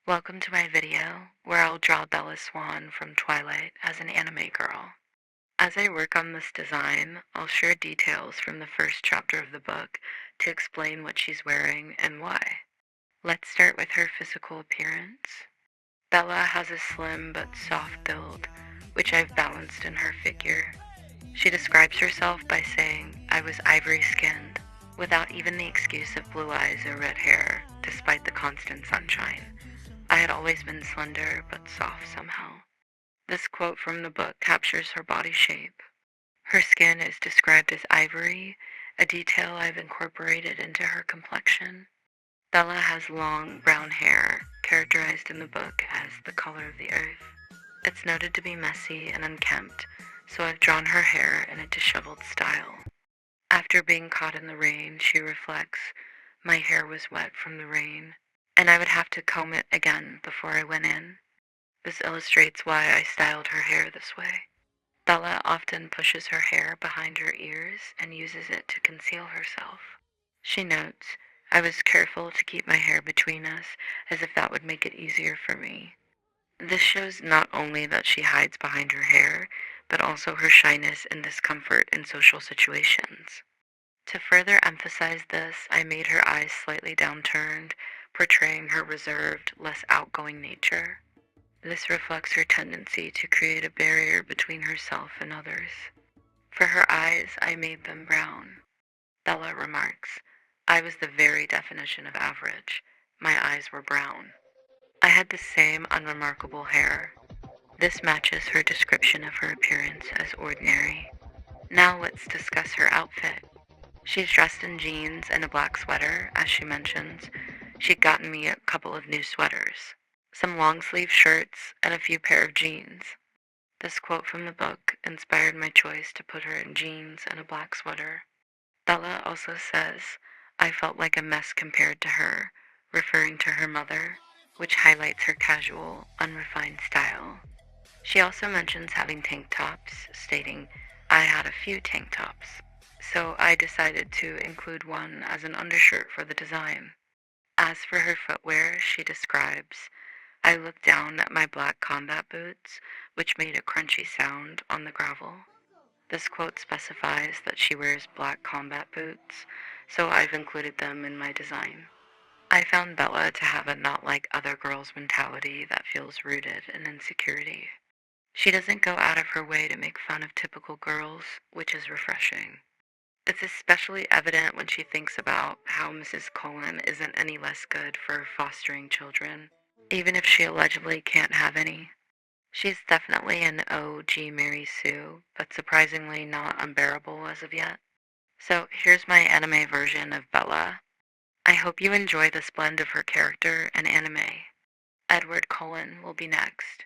Welcome to my video, where I'll draw Bella Swan from Twilight as an anime girl. As I work on this design, I'll share details from the first chapter of the book to explain what she's wearing and why. Let's start with her physical appearance. Bella has a slim but soft build, which I've balanced in her figure. She describes herself by saying, "I was ivory skinned," without even the excuse of blue eyes or red hair, despite the constant sunshine. I had always been slender but soft somehow. This quote from the book captures her body shape. Her skin is described as ivory, a detail I've incorporated into her complexion. Bella has long brown hair, characterized in the book as the color of the earth. It's noted to be messy and unkempt, so I've drawn her hair in a disheveled style. After being caught in the rain, she reflects, "My hair was wet from the rain, and I would have to comb it again before I went in." This illustrates why I styled her hair this way. Bella often pushes her hair behind her ears and uses it to conceal herself. She notes, "I was careful to keep my hair between us, as if that would make it easier for me." This shows not only that she hides behind her hair, but also her shyness and discomfort in social situations. To further emphasize this, I made her eyes slightly downturned, portraying her reserved, less outgoing nature. This reflects her tendency to create a barrier between herself and others. For her eyes, I made them brown. Bella remarks, "I was the very definition of average. My eyes were brown. I had the same unremarkable hair." This matches her description of her appearance as ordinary. Now let's discuss her outfit. She's dressed in jeans and a black sweater, as she mentions. She'd gotten me a couple of new sweaters, some long sleeve shirts, and a few pair of jeans. This quote from the book inspired my choice to put her in jeans and a black sweater. Bella also says, "I felt like a mess compared to her," referring to her mother, which highlights her casual, unrefined style. She also mentions having tank tops, stating, "I had a few tank tops," so I decided to include one as an undershirt for the design. As for her footwear, she describes, "I looked down at my black combat boots, which made a crunchy sound on the gravel." This quote specifies that she wears black combat boots, so I've included them in my design. I found Bella to have a not like other girls mentality that feels rooted in insecurity. She doesn't go out of her way to make fun of typical girls, which is refreshing. It's especially evident when she thinks about how Mrs. Cullen isn't any less good for fostering children, even if she allegedly can't have any. She's definitely an OG Mary Sue, but surprisingly not unbearable as of yet. So here's my anime version of Bella. I hope you enjoy this blend of her character and anime. Edward Cullen will be next.